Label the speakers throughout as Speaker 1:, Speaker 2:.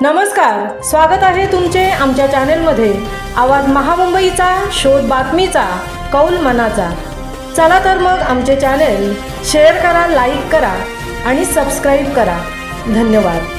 Speaker 1: नमस्कार, स्वागत आहे तुमचे आमच्या चॅनेलमध्ये। आवाज महामुंबईचा, शोध बातमीचा, कौल मनाचा। चला तर मग आमचे चॅनेल शेअर करा, लाईक करा आणि सबस्क्राइब करा। धन्यवाद।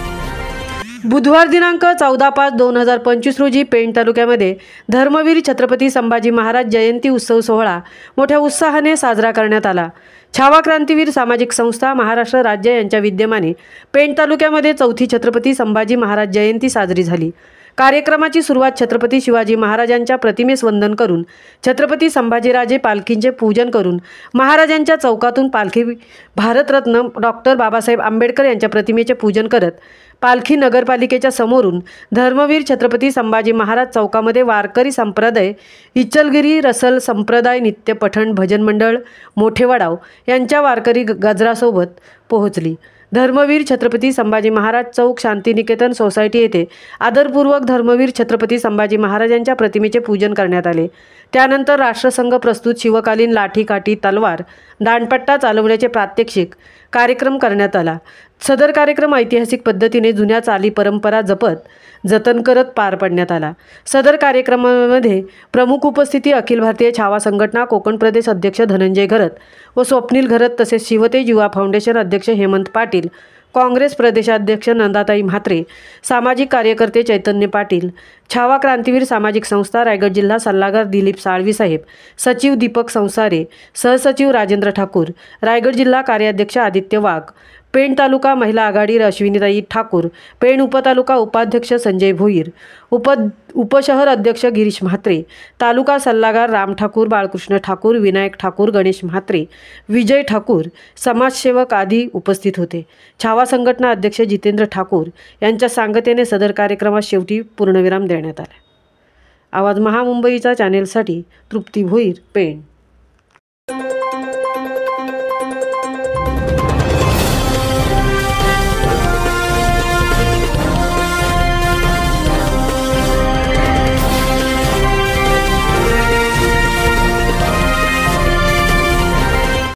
Speaker 1: बुधवार दिनांक 14/5/2025 रोजी पेण तालुक्यामध्ये धर्मवीर छत्रपती संभाजी महाराज जयंती उत्सव सोहळा मोठ्या उत्साहाने साजरा करण्यात आला। छावा क्रांतीवीर सामाजिक संस्था महाराष्ट्र राज्य यांच्या विद्यमाने पेण तालुक्यामध्ये चौथी छत्रपती संभाजी महाराज जयंती साजरी झाली। कार्यक्रमाची सुरुवात छत्रपती शिवाजी महाराजांच्या प्रतिमेस वंदन करून छत्रपती संभाजीराजे पालखींचे पूजन करून महाराजांच्या चौकातून पालखी भारतरत्न डॉक्टर बाबासाहेब आंबेडकर यांच्या प्रतिमेचे पूजन करत पालखी नगरपालिकेच्या समोरून धर्मवीर छत्रपती संभाजी महाराज चौकामध्ये वारकरी संप्रदाय, इचलगिरी रसल संप्रदाय, नित्य पठण भजन मंडळ, मोठे वडाव यांच्या वारकरी गजरासोबत पोहोचली। धर्मवीर छत्रपती संभाजी महाराज चौक शांतिनिकेतन सोसायटी येथे आदरपूर्वक धर्मवीर छत्रपती संभाजी महाराजांच्या प्रतिमेचे पूजन करण्यात आले। त्यानंतर राष्ट्रसंघ प्रस्तुत शिवकालीन लाठी काठी तलवार दांडपट्टा चालवण्याचे प्रात्यक्षिक कार्यक्रम करण्यात आला। सदर कार्यक्रम ऐतिहासिक पद्धतीने जुन्या चाली परंपरा जतन करत पार पाडण्यात आला। सदर कार्यक्रमामध्ये प्रमुख उपस्थिती अखिल भारतीय छावा संघटना कोकण प्रदेश अध्यक्ष धनंजय घरत व स्वप्नील घरत, तसेच शिवतेज युवा फाउंडेशन अध्यक्ष हेमंत पाटील, काँग्रेस प्रदेशाध्यक्ष नंदाताई म्हात्रे, सामाजिक कार्यकर्ते चैतन्य पाटील, छावा क्रांतीवीर सामाजिक संस्था रायगड जिल्हा सल्लागार दिलीप साळवी साहेब, सचिव दीपक संसारे, सहसचिव राजेंद्र ठाकूर, रायगड जिल्हा कार्याध्यक्ष आदित्य वाघ, पेण तालुका महिला आघाडी अश्विनीताई ठाकूर, पेण उपतालुका उपाध्यक्ष संजय भोईर, उपशहर अध्यक्ष गिरीश म्हात्रे, तालुका सल्लागार राम ठाकूर, बाळकृष्ण ठाकूर, विनायक ठाकूर, गणेश म्हात्रे, विजय ठाकूर, समाजसेवक आदी उपस्थित होते। छावा संघटना अध्यक्ष जितेंद्र ठाकूर यांच्या सांगतेने सदर कार्यक्रमास शेवटी पूर्णविराम देण्यात आला। आवाज महामुंबईचा चॅनेलसाठी तृप्ती भोईर, पेण।